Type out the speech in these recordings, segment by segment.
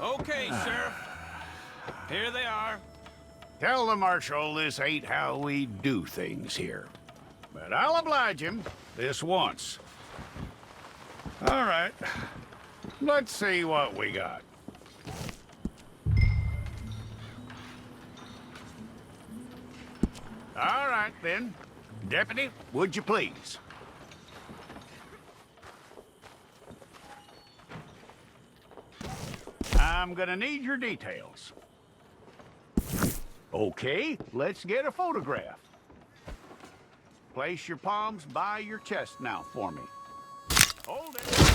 Okay, Sheriff. Here they are. Tell the Marshal this ain't how we do things here. But I'll oblige him this once. All right. Let's see what we got. All right, then. Deputy, would you please? I'm gonna need your details. Okay, let's get a photograph. Place your palms by your chest now for me. Hold it.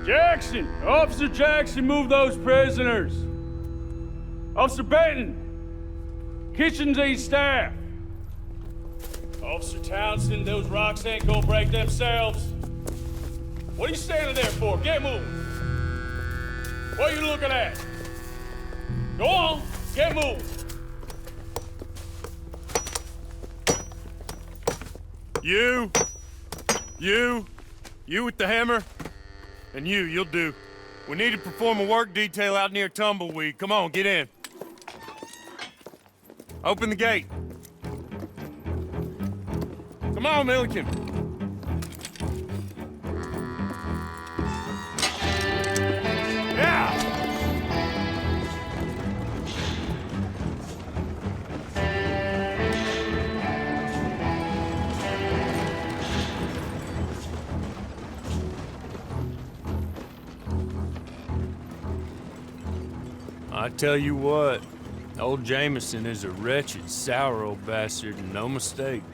Jackson! Officer Jackson, move those prisoners! Officer Benton! Kitchens ain't staff! Officer Townsend, those rocks ain't gonna break themselves. What are you standing there for? Get moving! What are you looking at? Go on, get moving! You with the hammer? And you'll do. We need to perform a work detail out near Tumbleweed. Come on, get in. Open the gate. Come on, Milliken. Yeah! I tell you what, old Jameson is a wretched, sour old bastard, and no mistake.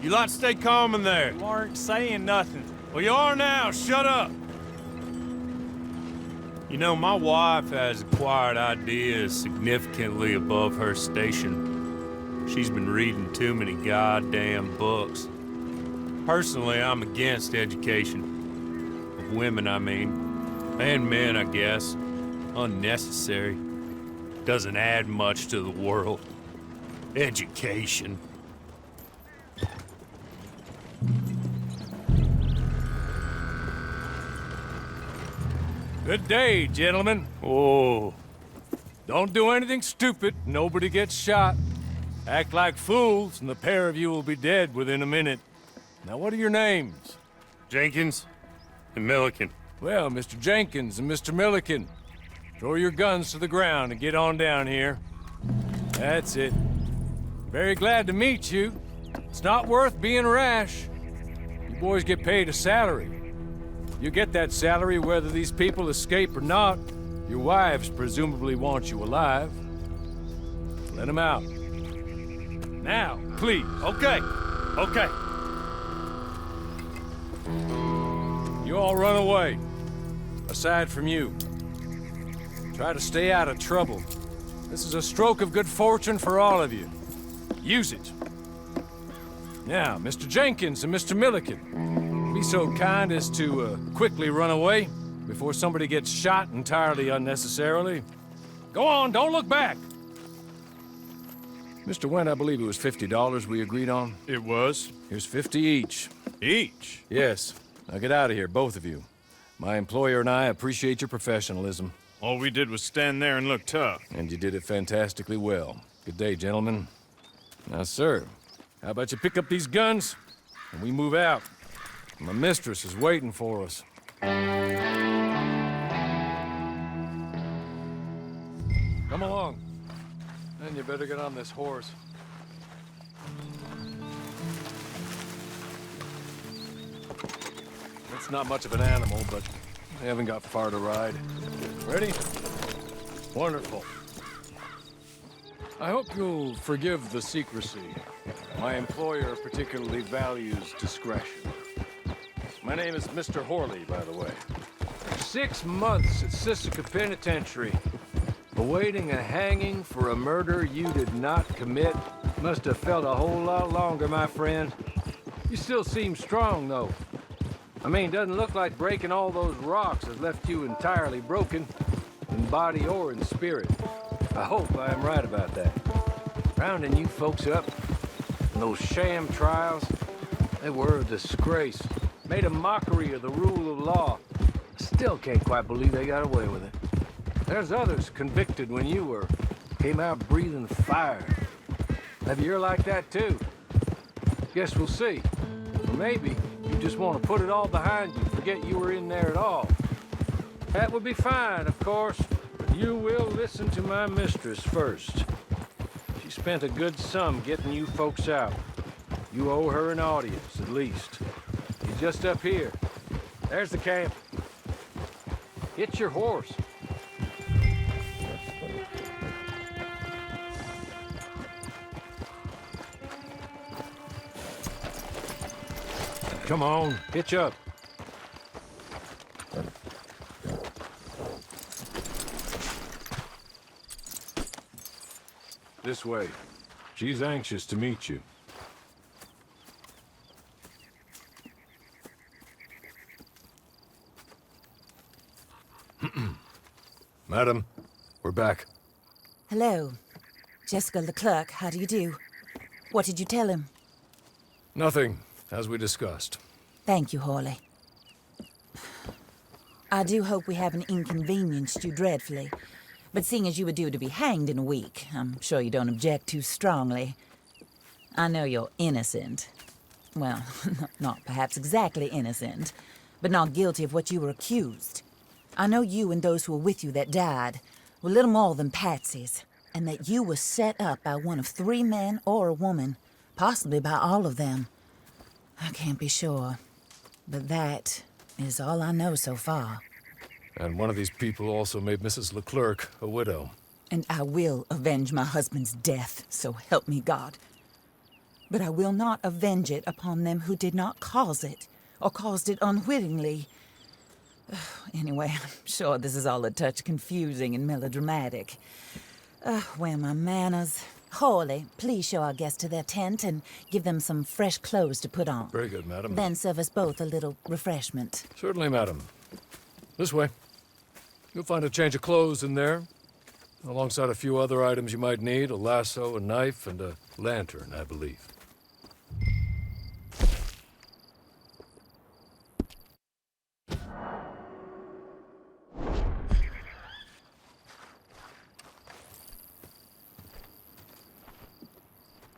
You lot stay calm in there. You aren't saying nothing. Well, you are now. Shut up. You know, my wife has acquired ideas significantly above her station. She's been reading too many goddamn books. Personally, I'm against education. Of women, I mean. And men, I guess. Unnecessary. Doesn't add much to the world. Education. Good day, gentlemen. Oh. Don't do anything stupid. Nobody gets shot. Act like fools, and the pair of you will be dead within a minute. Now, what are your names? Jenkins and Milliken. Well, Mr. Jenkins and Mr. Milliken, throw your guns to the ground and get on down here. That's it. Very glad to meet you. It's not worth being rash. You boys get paid a salary. You get that salary whether these people escape or not. Your wives presumably want you alive. Let them out. Now, please. Okay. You all run away. Aside from you. Try to stay out of trouble. This is a stroke of good fortune for all of you. Use it. Now, Mr. Jenkins and Mr. Milliken, be so kind as to quickly run away before somebody gets shot entirely unnecessarily. Go on, don't look back. Mr. Wendt, I believe it was $50 we agreed on. It was. Here's 50 each. Each? Yes. Now get out of here, both of you. My employer and I appreciate your professionalism. All we did was stand there and look tough. And you did it fantastically well. Good day, gentlemen. Now, sir, how about you pick up these guns and we move out? My mistress is waiting for us. Come along. Then you better get on this horse. It's not much of an animal, but I haven't got far to ride. Ready? Wonderful. I hope you'll forgive the secrecy. My employer particularly values discretion. My name is Mr. Horley, by the way. 6 months at Sisika Penitentiary, awaiting a hanging for a murder you did not commit. Must have felt a whole lot longer, my friend. You still seem strong, though. I mean, doesn't look like breaking all those rocks has left you entirely broken, in body or in spirit. I hope I am right about that. Rounding you folks up, and those sham trials, they were a disgrace. Made a mockery of the rule of law. Still can't quite believe they got away with it. There's others convicted when you were. Came out breathing fire. Maybe you're like that too. Guess we'll see. Or maybe you just want to put it all behind you, forget you were in there at all. That would be fine, of course, but you will listen to my mistress first. She spent a good sum getting you folks out. You owe her an audience, at least. He's just up here. There's the camp. Get your horse. Come on, hitch up. This way. She's anxious to meet you. Madam, we're back. Hello. Jessica LeClerk, how do you do? What did you tell him? Nothing, as we discussed. Thank you, Horley. I do hope we haven't inconvenienced you dreadfully. But seeing as you were due to be hanged in a week, I'm sure you don't object too strongly. I know you're innocent. Well, not perhaps exactly innocent, but not guilty of what you were accused. I know you and those who were with you that died were little more than patsies, and that you were set up by one of 3 men or a woman, possibly by all of them. I can't be sure, but that is all I know so far. And one of these people also made Mrs. LeClerk a widow. And I will avenge my husband's death, so help me God. But I will not avenge it upon them who did not cause it, or caused it unwittingly. Anyway, I'm sure this is all a touch confusing and melodramatic. Where are my manners? Horley, please show our guests to their tent and give them some fresh clothes to put on. Very good, madam. Then serve us both a little refreshment. Certainly, madam. This way. You'll find a change of clothes in there, alongside a few other items you might need, a lasso, a knife, and a lantern, I believe.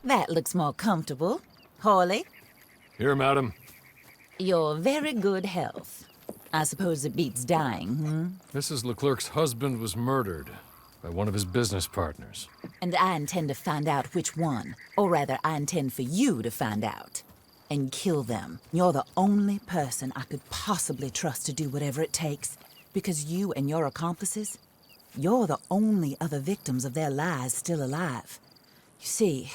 That looks more comfortable. Horley, Here, madam. your very good health. I suppose it beats dying, Mrs. LeClerc's husband was murdered by one of his business partners. And I intend to find out which one. Or rather, I intend for you to find out. And kill them. You're the only person I could possibly trust to do whatever it takes. Because you and your accomplices, you're the only other victims of their lies still alive. You see,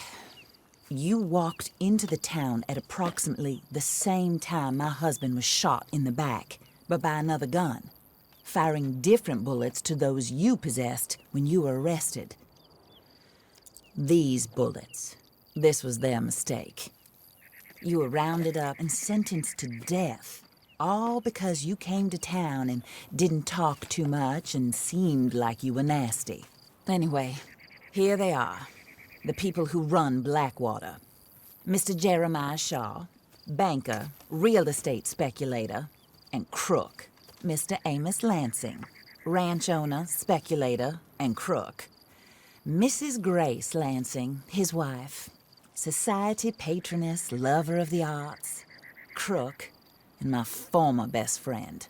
you walked into the town at approximately the same time my husband was shot in the back, but by another gun, firing different bullets to those you possessed when you were arrested. These bullets, this was their mistake. You were rounded up and sentenced to death, all because you came to town and didn't talk too much and seemed like you were nasty. Anyway, here they are, the people who run Blackwater. Mr. Jeremiah Shaw, banker, real estate speculator, and crook. Mr. Amos Lansing, ranch owner, speculator, and crook. Mrs. Grace Lansing, his wife, society patroness, lover of the arts, crook, and my former best friend.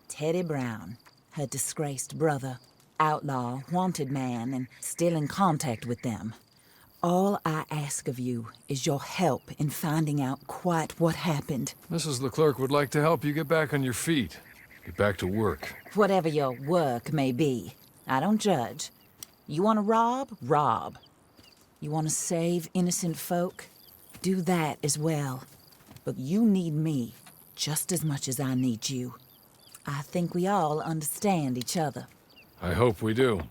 Teddy Brown, her disgraced brother, outlaw, wanted man, and still in contact with them. All I ask of you is your help in finding out quite what happened. Mrs. LeClerc would like to help you get back on your feet. Get back to work. Whatever your work may be, I don't judge. You want to rob? Rob. You want to save innocent folk? do that as well. But you need me just as much as I need you. I think we all understand each other. I hope we do.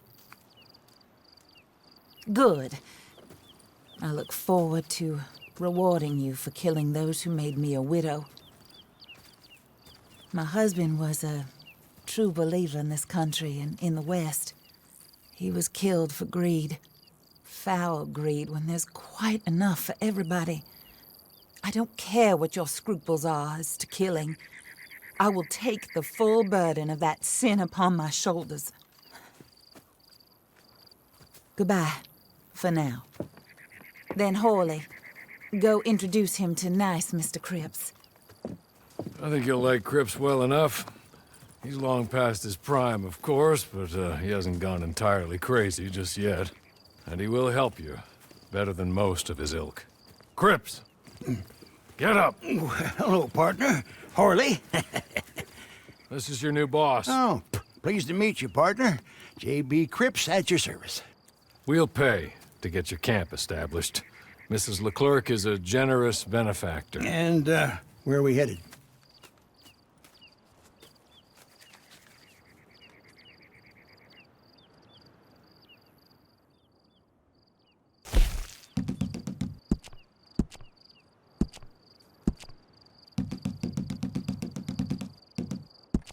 Good. I look forward to rewarding you for killing those who made me a widow. My husband was a true believer in this country and in the West. He was killed for greed. Foul greed when there's quite enough for everybody. I don't care what your scruples are as to killing. I will take the full burden of that sin upon my shoulders. Goodbye, for now. Then Horley, go introduce him to nice Mr. Cripps. I think you'll like Cripps well enough. He's long past his prime, of course, but he hasn't gone entirely crazy just yet. And he will help you, better than most of his ilk. Cripps! Get up! Hello, partner. Horley. This is your new boss. Oh, pleased to meet you, partner. J.B. Cripps at your service. We'll pay to get your camp established. Mrs. LeClerk is a generous benefactor. And, where are we headed?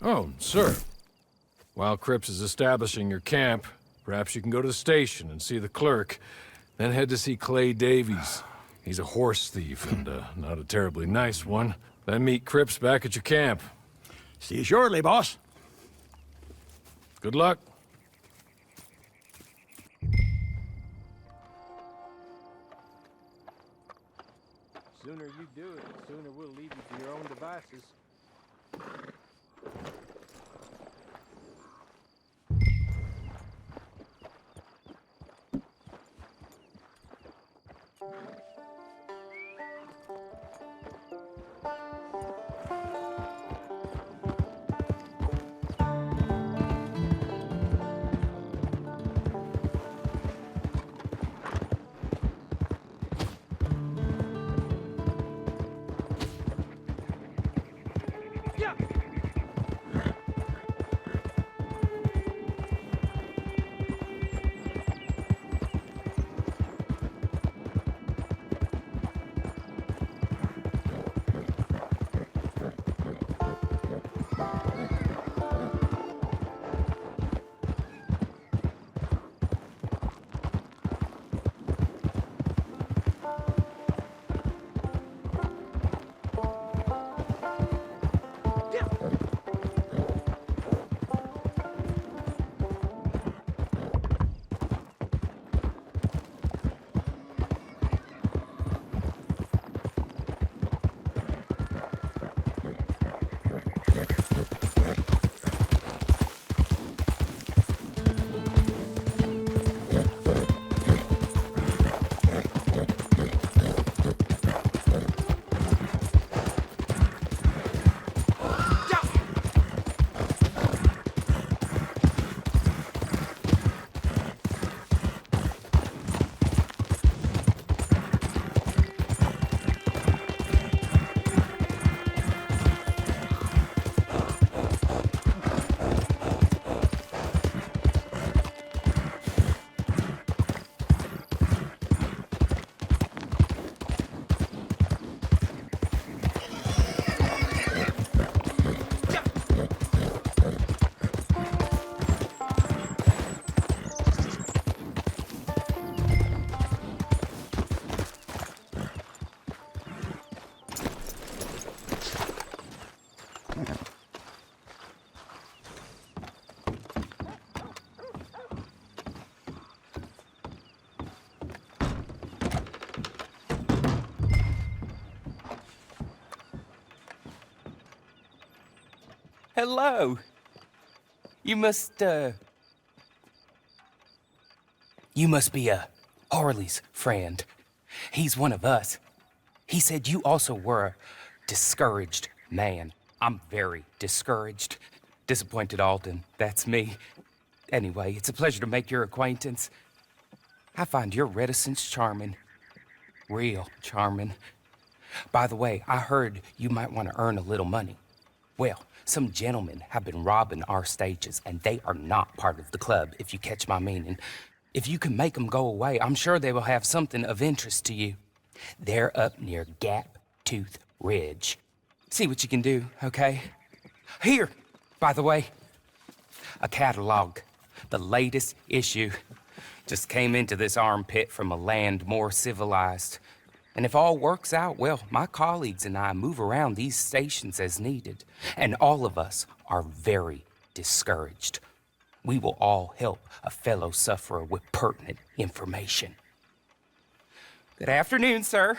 Oh, sir. While Cripps is establishing your camp, perhaps you can go to the station and see the clerk, then head to see Clay Davies. He's a horse thief, and not a terribly nice one. Then meet Cripps back at your camp. See you shortly, boss. Good luck. Sooner you do it, the sooner we'll leave you to your own devices. Hello. You must be Horley's friend. He's one of us. He said you also were a discouraged man. I'm very discouraged. Disappointed Alden, that's me. Anyway, it's a pleasure to make your acquaintance. I find your reticence charming. Real charming. By the way, I heard you might want to earn a little money. Well, some gentlemen have been robbing our stages, and they are not part of the club, if you catch my meaning. If you can make them go away, I'm sure they will have something of interest to you. They're up near Gap Tooth Ridge. See what you can do, okay? Here, by the way, a catalog. The latest issue. Just came into this armpit from a land more civilized. And if all works out, well, my colleagues and I move around these stations as needed. And all of us are very discouraged. We will all help a fellow sufferer with pertinent information. Good afternoon, sir.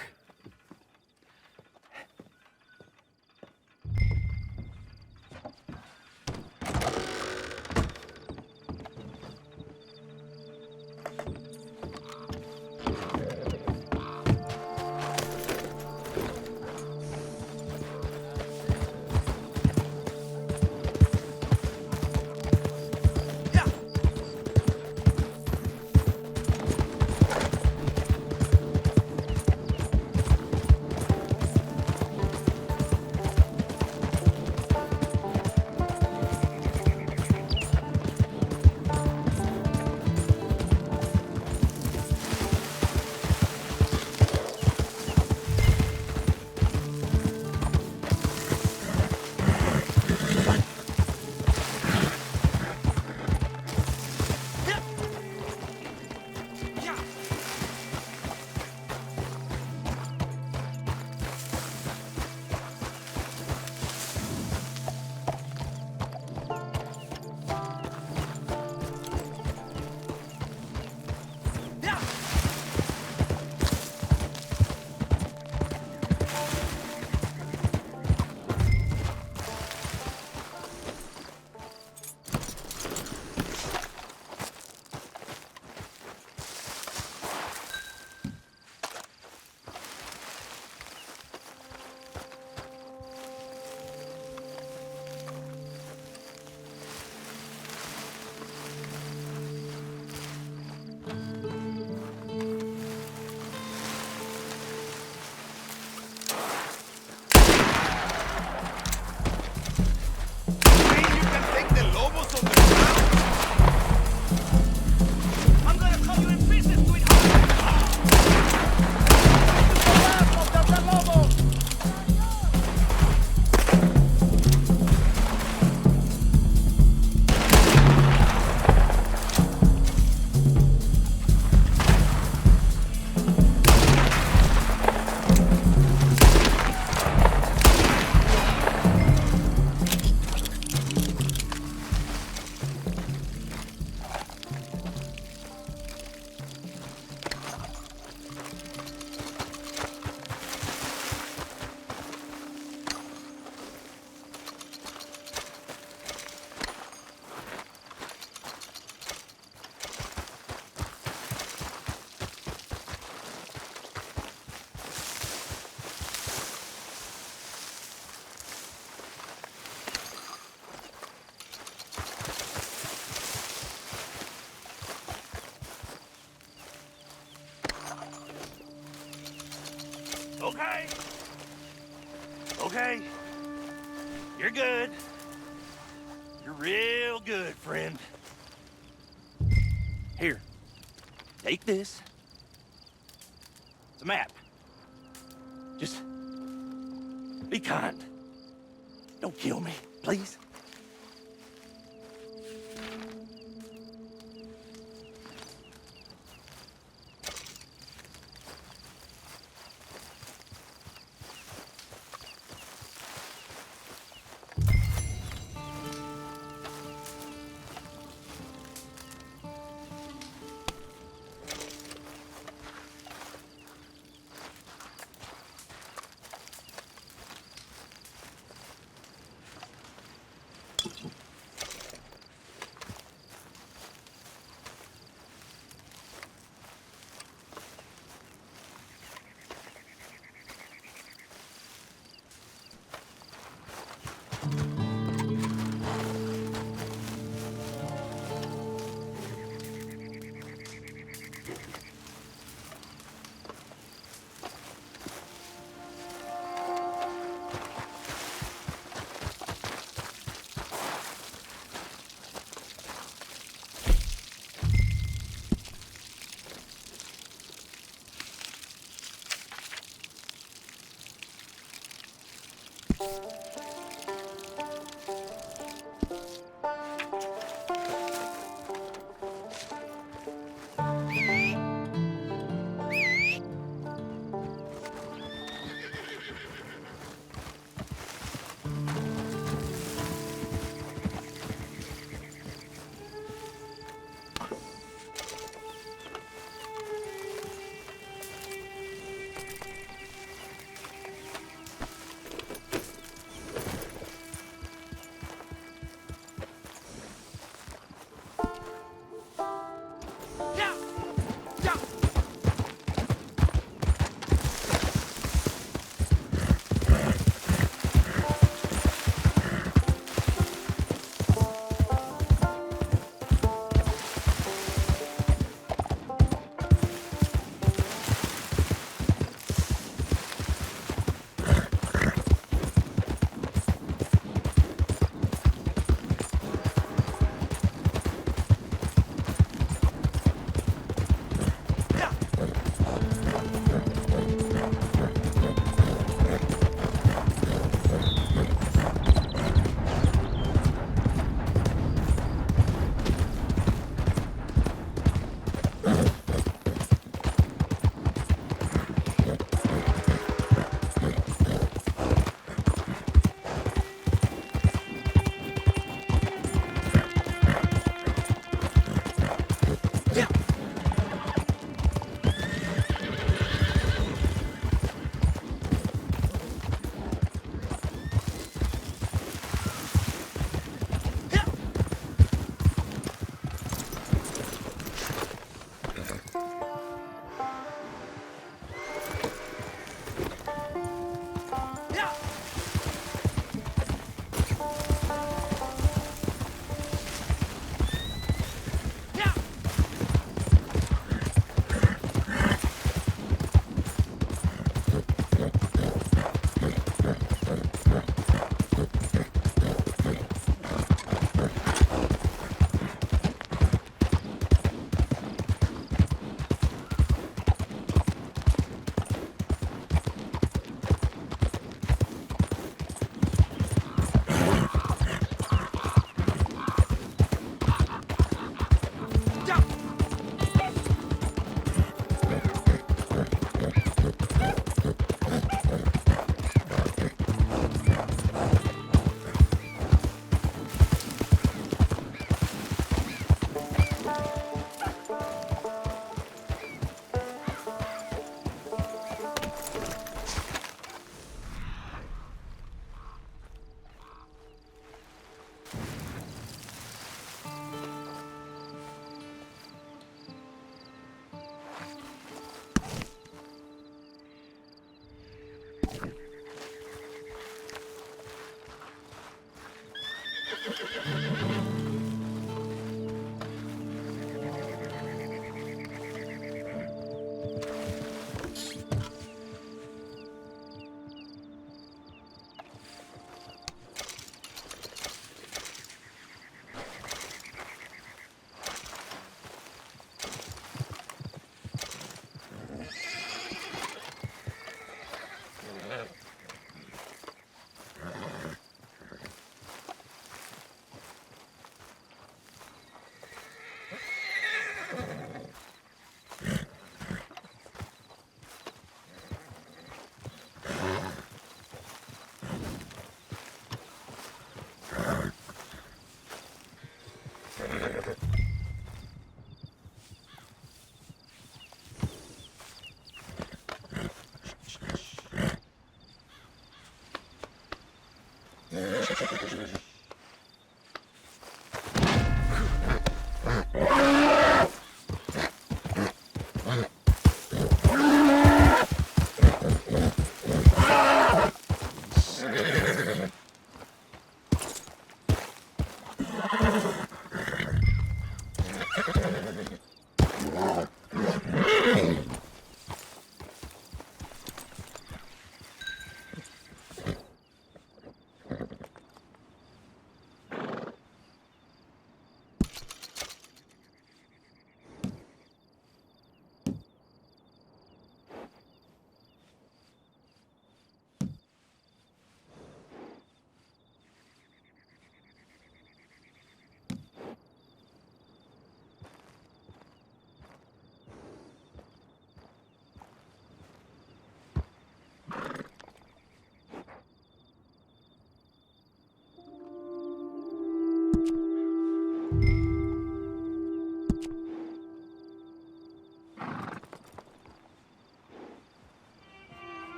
Okay. Okay. You're good. You're real good, friend. Here. Take this. It's a map. Just be kind. Don't kill me, please.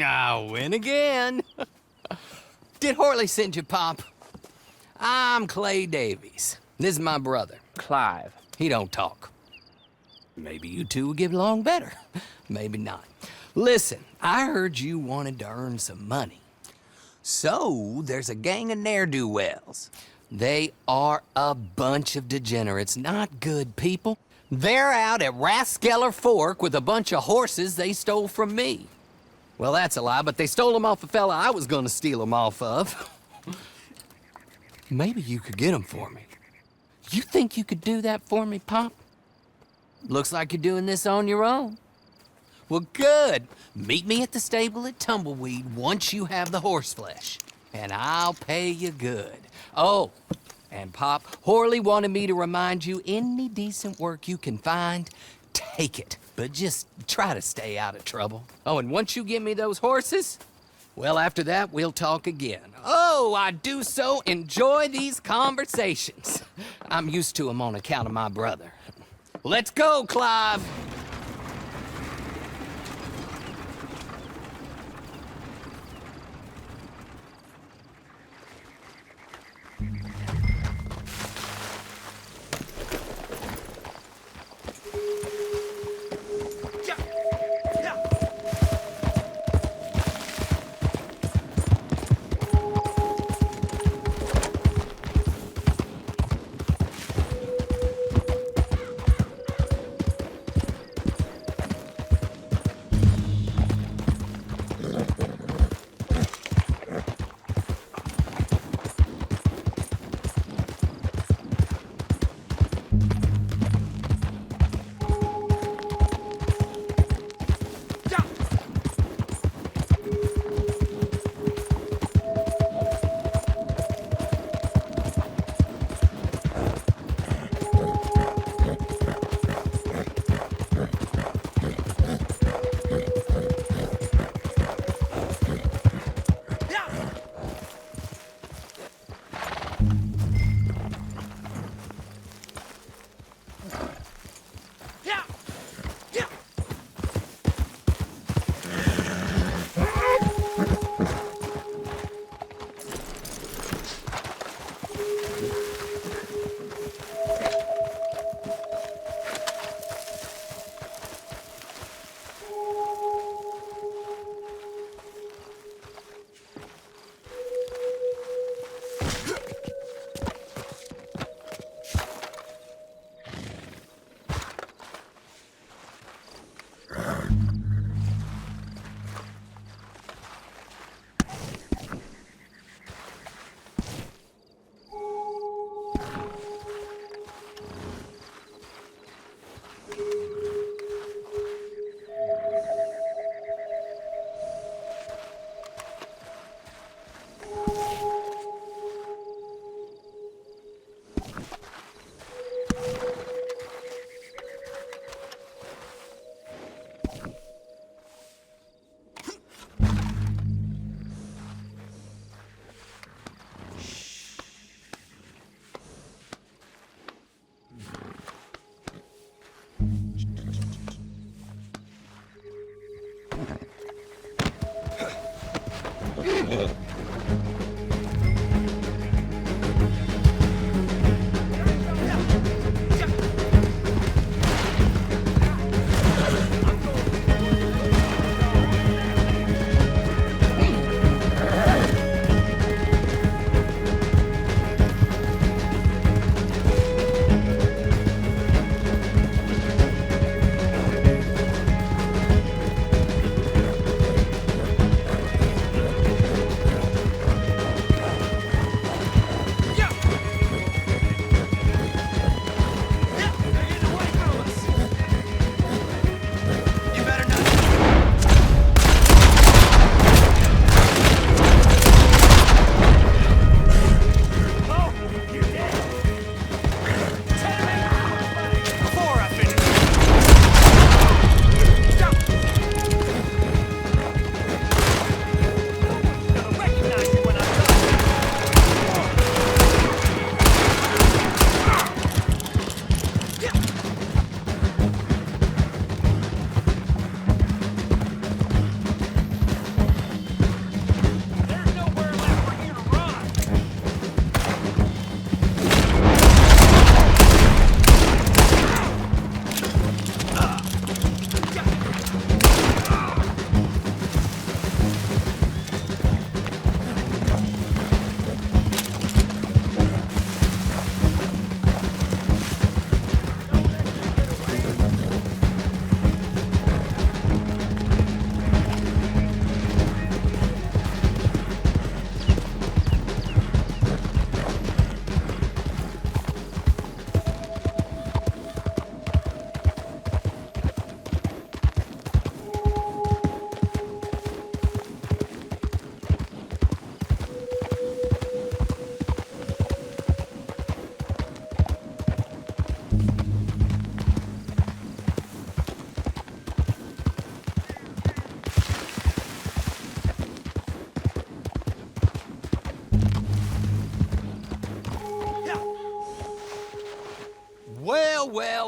I win again. Did Horley send you, Pop? I'm Clay Davies. This is my brother, Clive. He don't talk. Maybe you two will get along better. Maybe not. Listen, I heard you wanted to earn some money. So, there's a gang of ne'er-do-wells. They are a bunch of degenerates, not good people. They're out at Raskeller Fork with a bunch of horses they stole from me. Well, that's a lie, but they stole them off a fella I was gonna steal them off of. Maybe you could get them for me. You think you could do that for me, Pop? Looks like you're doing this on your own. Well, good. Meet me at the stable at Tumbleweed once you have the horse flesh, and I'll pay you good. Oh, and Pop, Horley wanted me to remind you, any decent work you can find, take it. But just try to stay out of trouble. Oh, and once you give me those horses, well, after that, we'll talk again. Oh, I do so enjoy these conversations. I'm used to them on account of my brother. Let's go, Clive.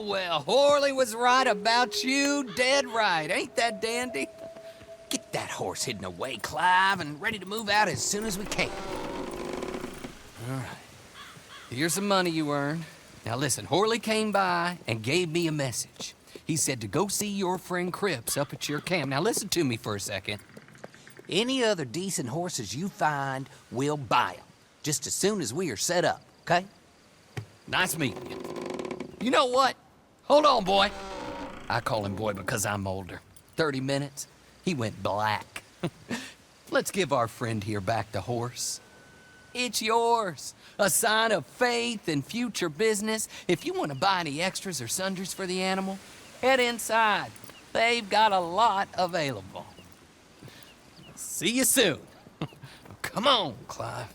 well, Horley was right about you, dead right. Ain't that dandy? Get that horse hidden away, Clive, and ready to move out as soon as we can. All right. Here's the money you earned. Now listen, Horley came by and gave me a message. He said to go see your friend Cripps up at your camp. Now listen to me for a second. Any other decent horses you find, we'll buy them. Just as soon as we are set up, okay? Nice meeting you. You know what? Hold on, boy. I call him boy because I'm older. 30 minutes, he went black. Let's give our friend here back the horse. It's yours. A sign of faith and future business. If you want to buy any extras or sundries for the animal, head inside. They've got a lot available. See you soon. Come on, Clive.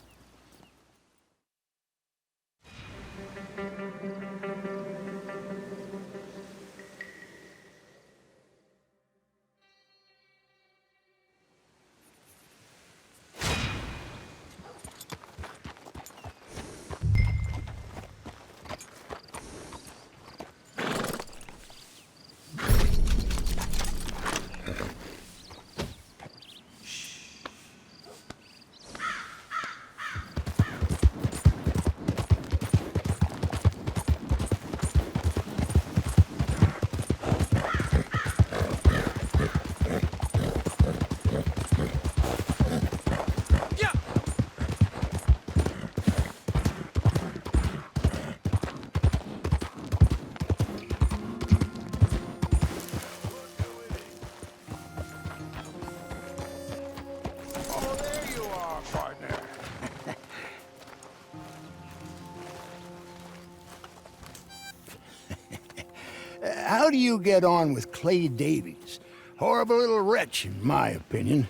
How do you get on with Clay Davies? Horrible little wretch, in my opinion.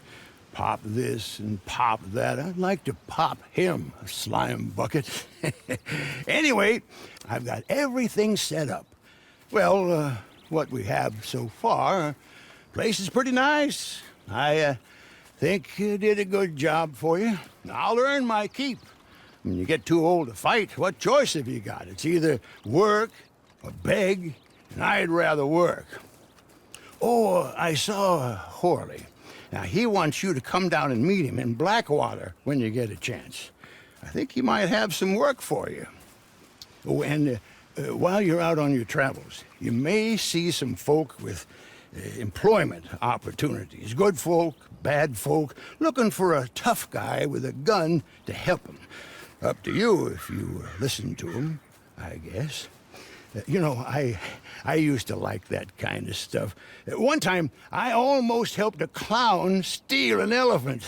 Pop this and pop that. I'd like to pop him, a slime bucket. Anyway, I've got everything set up. Well, what we have so far, place is pretty nice. I think you did a good job for you. I'll earn my keep. When you get too old to fight, what choice have you got? It's either work or beg, and I'd rather work. Oh, I saw Horley. Now, he wants you to come down and meet him in Blackwater when you get a chance. I think he might have some work for you. Oh, and while you're out on your travels, you may see some folk with employment opportunities. Good folk, bad folk, looking for a tough guy with a gun to help them. Up to you if you listen to him, I guess. You know, I used to like that kind of stuff. One time, I almost helped a clown steal an elephant.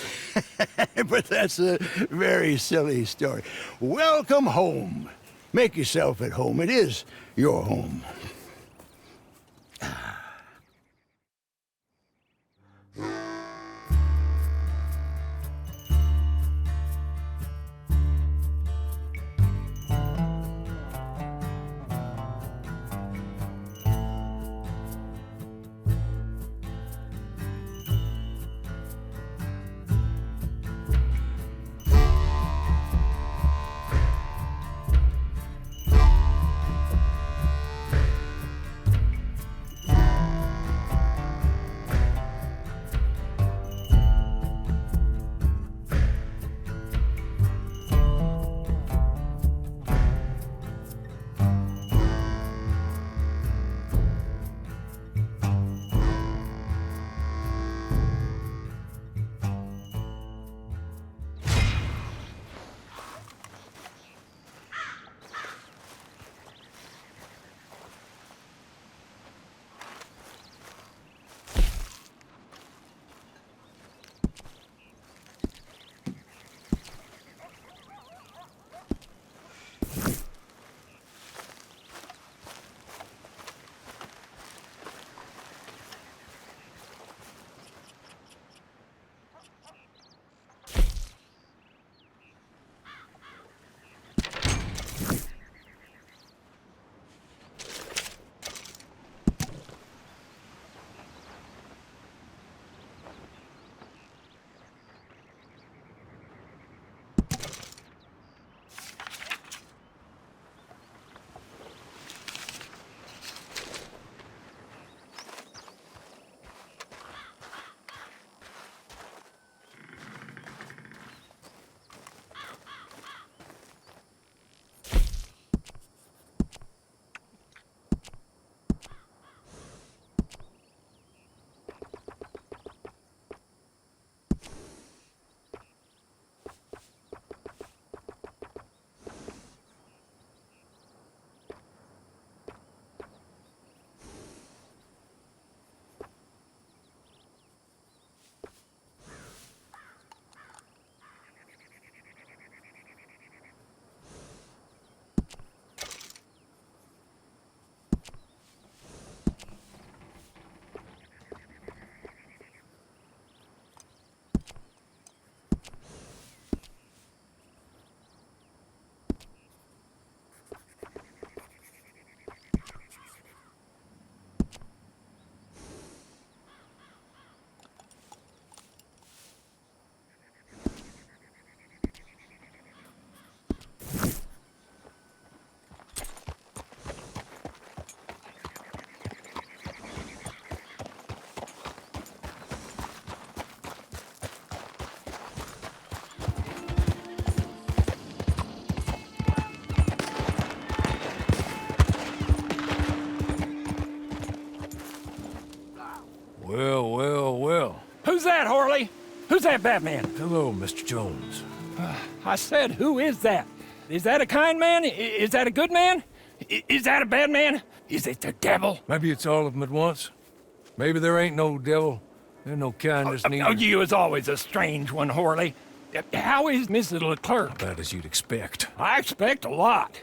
But that's a very silly story. Welcome home. Make yourself at home. It is your home. Well, well, well. Who's that, Horley? Who's that Batman? Hello, Mr. Jones. I said, who is that? Is that a kind man? Is that a good man? Is that a bad man? Is it the devil? Maybe it's all of them at once. Maybe there ain't no devil. There's no kindness neither. Oh, you is always a strange one, Horley. How is Mrs. LeClerk? About as you'd expect. I expect a lot.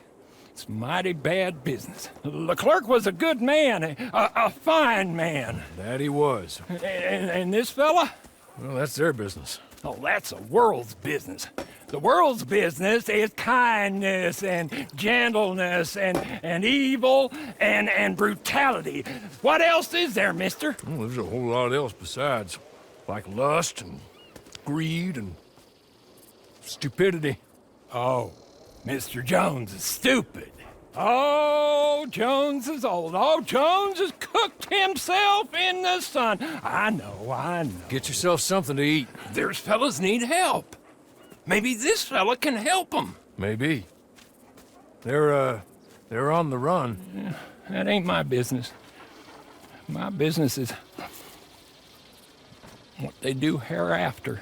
It's mighty bad business. LeClerk was a good man, a fine man. That he was. And this fella? Well, that's their business. Oh, that's the world's business. The world's business is kindness and gentleness and evil and brutality. What else is there, mister? Well, there's a whole lot else besides. Like lust and greed and stupidity. Oh, Mr. Jones is stupid. Oh, Jones is old. Oh, Jones has cooked himself in the sun. I know. Get yourself something to eat. There's fellas need help. Maybe this fella can help them. Maybe. They're on the run. Yeah, that ain't my business. My business is what they do hereafter.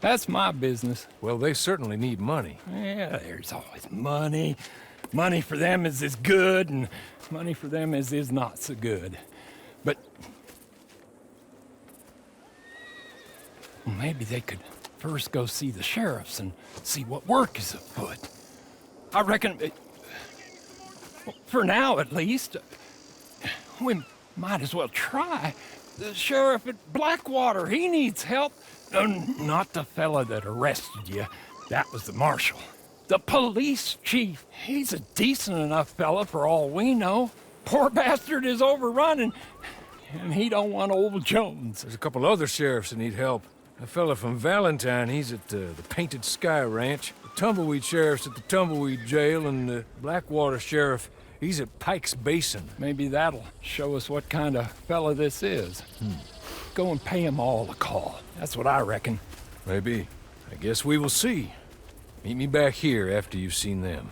That's my business. Well, they certainly need money. Yeah, there's always money. Money for them is good, and money for them is not so good. But maybe they could first go see the sheriffs and see what work is afoot. I reckon, for now at least, we might as well try. The sheriff at Blackwater, he needs help. Not the fella that arrested you. That was the marshal. The police chief. He's a decent enough fella for all we know. Poor bastard is overrun, and he don't want old Jones. There's a couple other sheriffs that need help. A fella from Valentine, he's at the Painted Sky Ranch. The Tumbleweed sheriff's at the Tumbleweed Jail, and the Blackwater sheriff, he's at Pike's Basin. Maybe that'll show us what kind of fella this is. Go and pay them all a call. That's what I reckon. Maybe. I guess we will see. Meet me back here after you've seen them.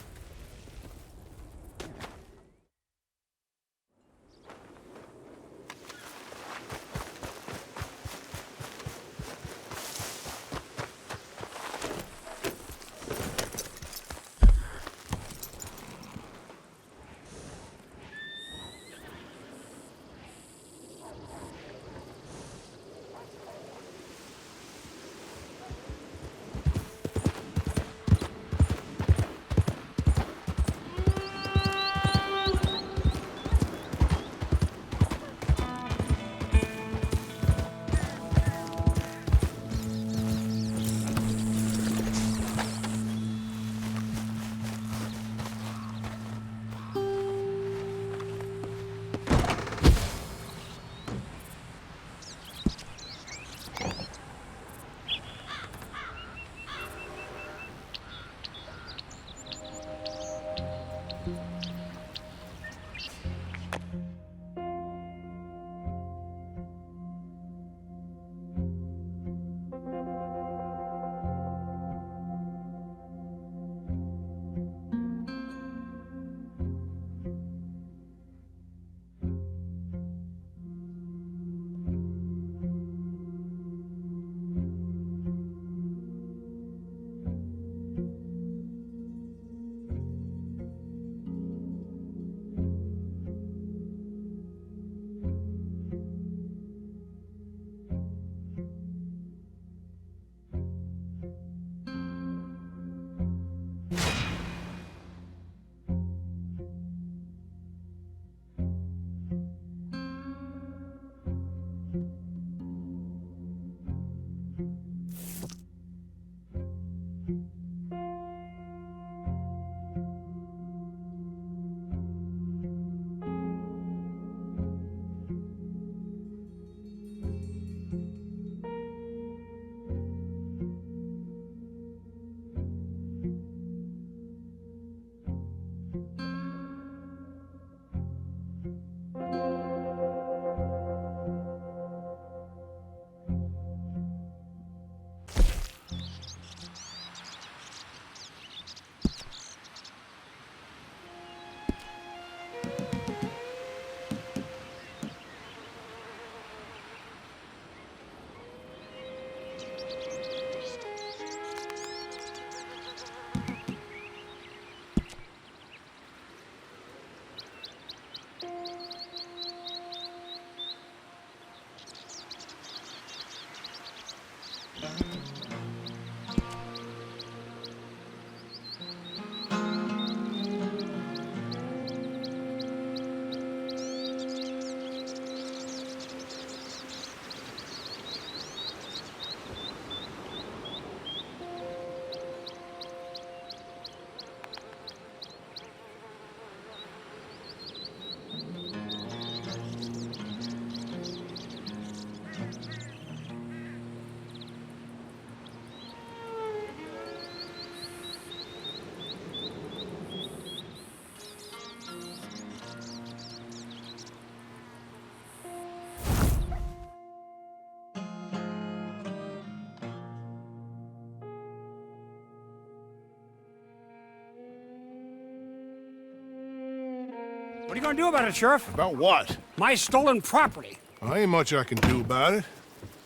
What are you gonna do about it, Sheriff? About what? My stolen property. Well, ain't much I can do about it.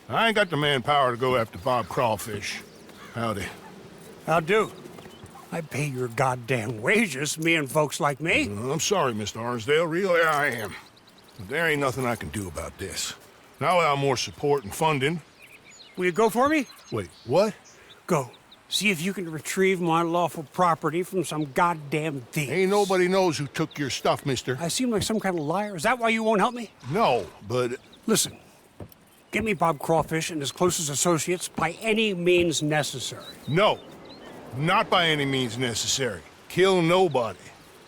I ain't got the manpower to go after Bob Crawfish. Howdy. I'll do. I pay your goddamn wages, me and folks like me. I'm sorry, Mr. Arnsdale. Really, I am. But there ain't nothing I can do about this. Now without more support and funding... Will you go for me? Wait, what? Go. See if you can retrieve my lawful property from some goddamn thief. Ain't nobody knows who took your stuff, mister. I seem like some kind of liar. Is that why you won't help me? No, but... Listen. Get me Bob Crawfish and his closest associates by any means necessary. No. Not by any means necessary. Kill nobody.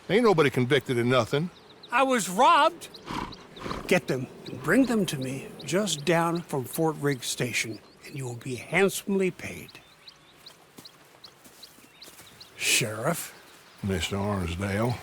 Ain't nobody convicted of nothing. I was robbed. Get them and bring them to me just down from Fort Riggs Station, and you will be handsomely paid. Sheriff? Mr. Arnsdale.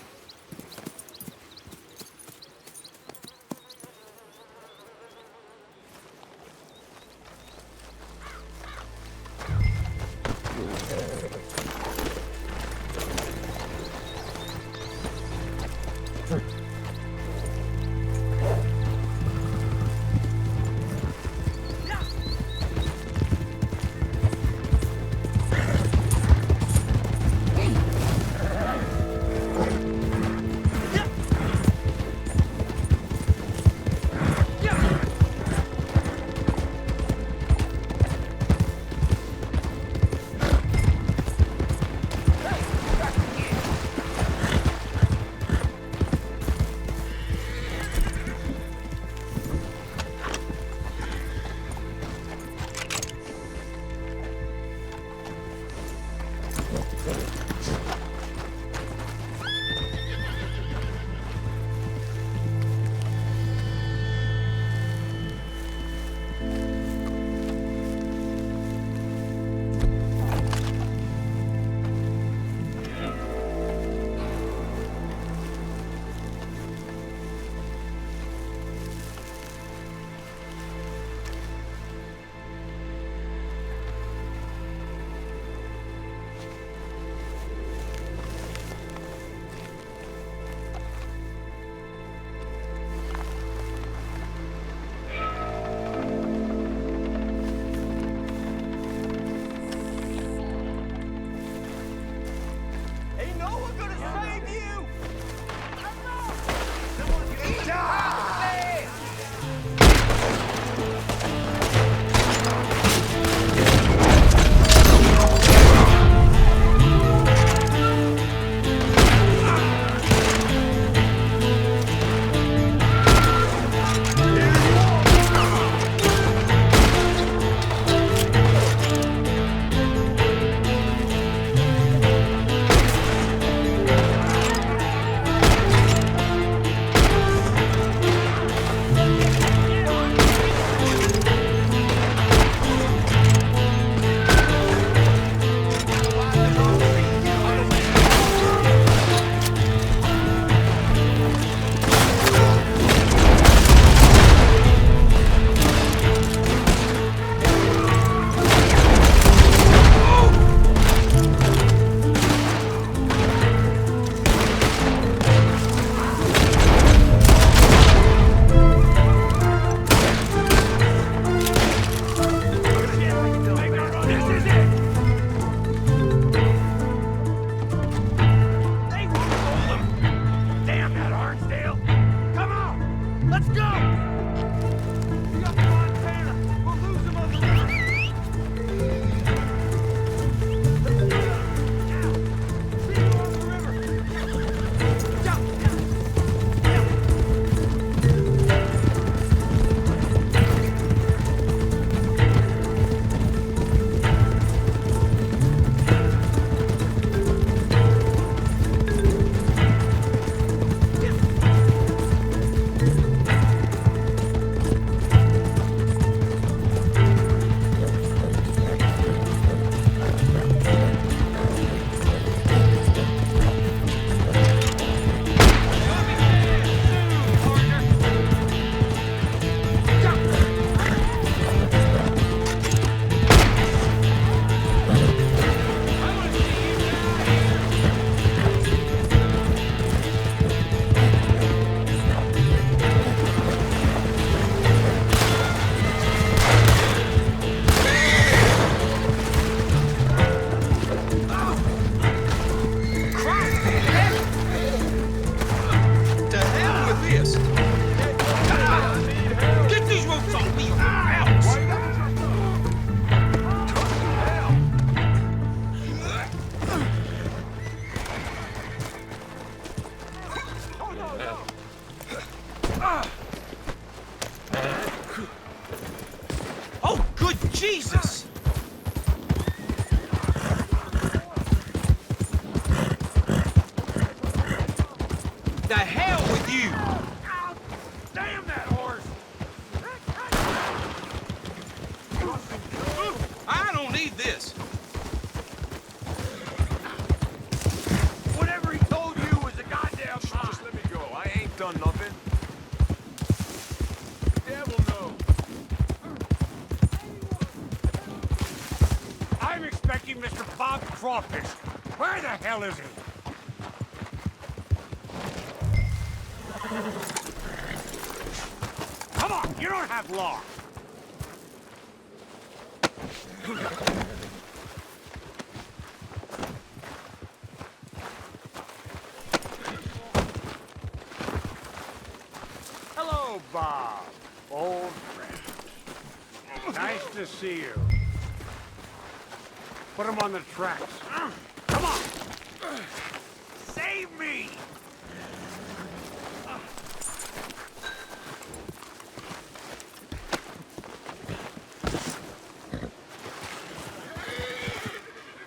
Jesus! The hell with you! Damn that horse! I don't need this. Whatever he told you was a goddamn lie. Just let me go. I ain't done nothing. Devil no. I'm expecting Mr. Bob Crawfish. Where the hell is he? Come on, you don't have long. Hello, Bob. Old friend. Nice to see you. Put him on the tracks. Come on! Save me!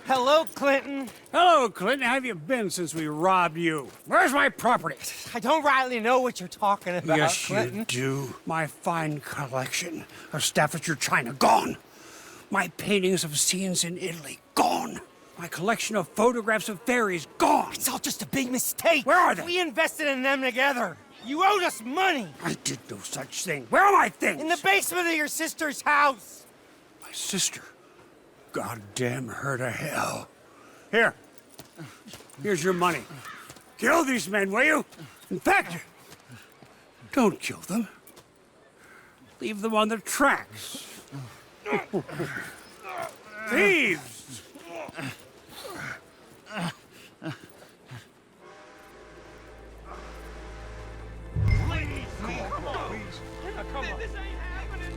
Hello, Clinton. Hello, Clinton. How have you been since we robbed you? Where's my property? I don't rightly know what you're talking about, Yes, Clinton. you do. My fine collection of Staffordshire china, gone. My paintings of scenes in Italy, gone. My collection of photographs of fairies, gone. It's all just a big mistake. Where are they? We invested in them together. You owed us money. I did no such thing. Where are my things? In the basement of your sister's house. My sister. Goddamn her to hell. Here. Here's your money. Kill these men, will you? In fact, don't kill them. Leave them on the tracks. Thieves!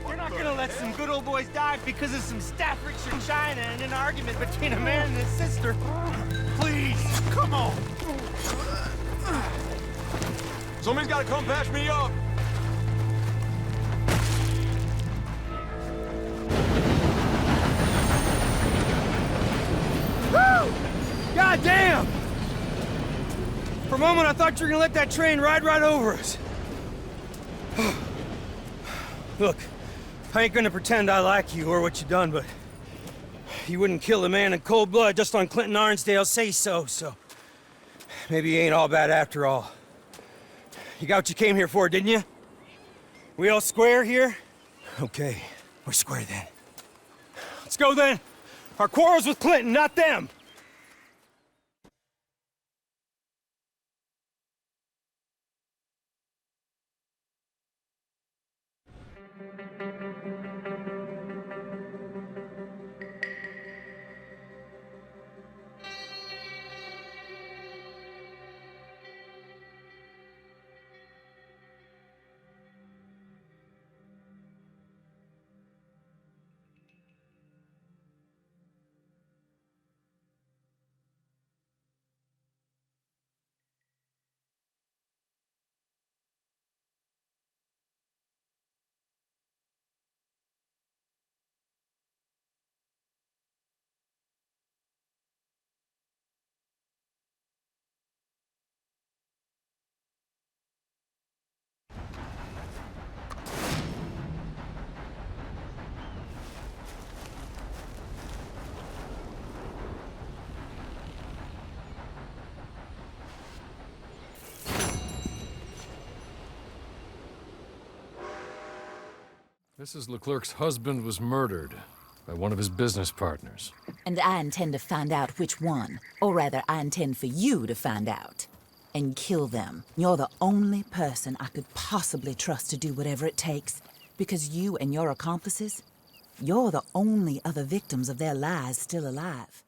You're not gonna let some good old boys die because of some Staffordshire china and an argument between a man and his sister. Please, come on. Somebody's gotta come patch me up. Woo! God damn! For a moment, I thought you were gonna let that train ride right over us. Look, I ain't gonna pretend I like you or what you done, but you wouldn't kill a man in cold blood just on Clinton Arnsdale's say-so, so maybe you ain't all bad after all. You got what you came here for, didn't you? We all square here? Okay, we're square then. Let's go then. Our quarrel's with Clinton, not them. Mrs. LeClerc's husband was murdered by one of his business partners. And I intend to find out which one. Or rather, I intend for you to find out. And kill them. You're the only person I could possibly trust to do whatever it takes. Because you and your accomplices, you're the only other victims of their lies still alive.